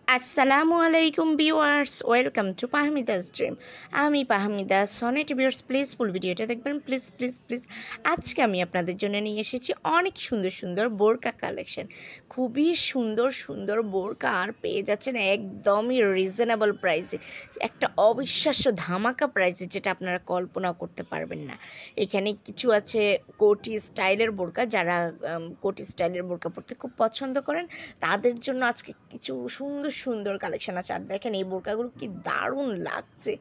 আসসালামু আলাইকুম viewers, welcome to পাহমিদাস dream. আমি পাহমিদা সনেট। ভিউয়ার্স প্লিজ ফুল ভিডিওটা দেখবেন, প্লিজ প্লিজ প্লিজ। আজকে আমি আপনাদের জন্য নিয়ে এসেছি অনেক সুন্দর সুন্দর বোরকা কালেকশন। খুবই সুন্দর সুন্দর বোরকা আর পেয়ে যাচ্ছেন একদমই রিজনেবল প্রাইসে, একটা অবিশ্বাস্য ধামাকা প্রাইসে, যেটা আপনারা কল্পনা করতে পারবেন না। এখানে কিছু আছে কোটি স্টাইলের বোরকা, যারা কোটি স্টাইলের বোরকা পরতে খুব পছন্দ করেন তাদের জন্য আজকে কিছু সুন্দর সুন্দর কালেকশন আছে। আর দেখেন এই বোরকাগুলো কি দারুণ লাগছে,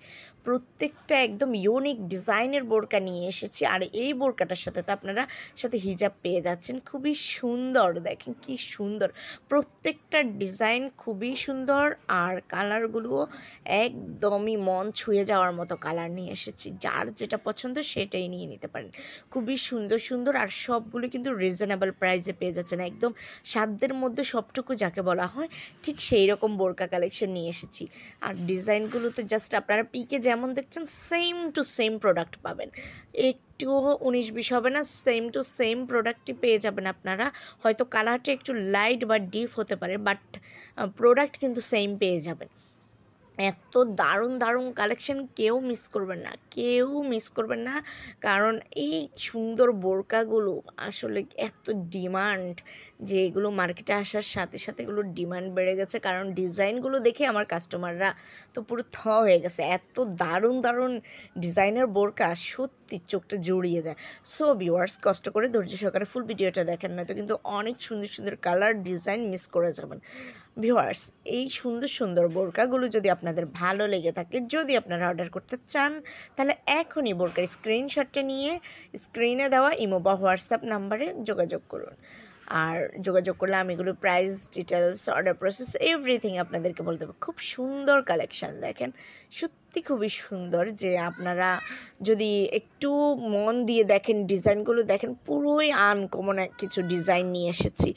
প্রত্যেকটা একদম ইউনিক ডিজাইনের বোরকা নিয়ে এসেছি। আর এই বোরকাটার সাথে তো আপনারা সাথে হিজাব পেয়ে যাচ্ছেন, খুবই সুন্দর। দেখেন কি সুন্দর, প্রত্যেকটা ডিজাইন খুবই সুন্দর। আর কালারগুলোও একদমই মন ছুঁয়ে যাওয়ার মতো কালার নিয়ে এসেছি, যার যেটা পছন্দ সেটাই নিয়ে নিতে পারেন। খুবই সুন্দর সুন্দর, আর সবগুলো কিন্তু রিজনেবল প্রাইসে পেয়ে যাচ্ছেন, একদম সাধ্যের মধ্যে সবটুকু যাকে বলা হয়, ঠিক সেই রকম বোরকা কালেকশন নিয়ে এসেছি। আর ডিজাইনগুলো তো জাস্ট আপনারা পিকে যেমন দেখছেন সেম টু সেম প্রোডাক্ট পাবেন, একটুও 19-20 হবে না, সেম টু সেম প্রোডাক্টই পেয়ে যাবেন আপনারা। হয়তো কালারটা একটু লাইট বা ডিপ হতে পারে, বাট প্রোডাক্ট কিন্তু সেম পেয়ে যাবেন। এত দারুণ দারুণ কালেকশন কেউ মিস করবেন না, কেউ মিস করবেন না। কারণ এই সুন্দর বোরকাগুলো আসলে এত ডিমান্ড, যে এগুলো মার্কেটে আসার সাথে সাথে এগুলোর ডিমান্ড বেড়ে গেছে। কারণ ডিজাইনগুলো দেখে আমার কাস্টমাররা তো পুরো হয়ে গেছে, এত দারুণ দারুণ ডিজাইনের বোরকা, সত্যি চোখটা জুড়িয়ে যায়। সো ভিউয়ার্স, কষ্ট করে ধৈর্য সহকারে ফুল ভিডিওটা দেখেন, নয়তো কিন্তু অনেক সুন্দর সুন্দর কালার ডিজাইন মিস করে যাবেন। ভিউয়ার্স, এই সুন্দর সুন্দর বোরকাগুলো যদি আপনাদের ভালো লেগে থাকে, যদি আপনারা অর্ডার করতে চান, তাহলে এখনই বোরকার স্ক্রিনশটটা নিয়ে স্ক্রিনে দেওয়া ইমো বা হোয়াটসঅ্যাপ নাম্বারে যোগাযোগ করুন। আর যোগাযোগ করলে আমি এগুলো price details, order process, everything আপনাদেরকে বলতে পারবো। খুব সুন্দর কালেকশান দেখেন, সত্যি খুবই সুন্দর। যে আপনারা যদি একটু মন দিয়ে দেখেন, ডিজাইনগুলো দেখেন, পুরোই আনকমন কিছু ডিজাইন নিয়ে এসেছি।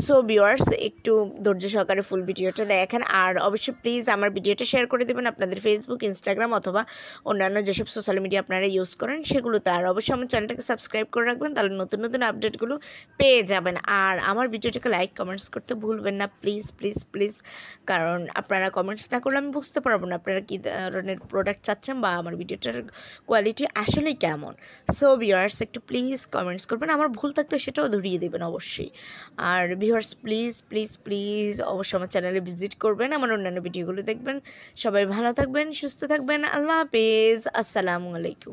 সো ভিউয়ার্স, একটু ধৈর্য সহকারে ফুল ভিডিওটা দেখেন। আর অবশ্যই প্লিজ আমার ভিডিওটা শেয়ার করে দেবেন আপনাদের ফেসবুক, ইনস্টাগ্রাম অথবা অন্যান্য যেসব সোশ্যাল মিডিয়া আপনারা ইউজ করেন সেগুলোতে। আর অবশ্যই আমার চ্যানেলটাকে সাবস্ক্রাইব করে রাখবেন, তাহলে নতুন নতুন আপডেটগুলো পেয়ে যাবেন। আর আমার ভিডিওটাকে লাইক কমেন্টস করতে ভুলবেন না, প্লিজ প্লিজ প্লিজ। কারণ আপনারা কমেন্টস না করলে আমি বুঝতে পারবো না আপনারা কী ধরনের প্রোডাক্ট চাচ্ছেন বা আমার ভিডিওটার কোয়ালিটি আসলে কেমন। সো ভিউয়ার্স, একটু প্লিজ কমেন্টস করবেন, আমার ভুল থাকলে সেটাও ধরিয়ে দেবেন অবশ্যই। আর ভিউয়ার্স প্লিজ প্লিজ প্লিজ অবশ্যই আমার চ্যানেলে ভিজিট করবেন, আমার অন্যান্য ভিডিওগুলো দেখবেন। সবাই ভালো থাকবেন, সুস্থ থাকবেন। আল্লাহ হাফেজ, আসসালামু আলাইকুম।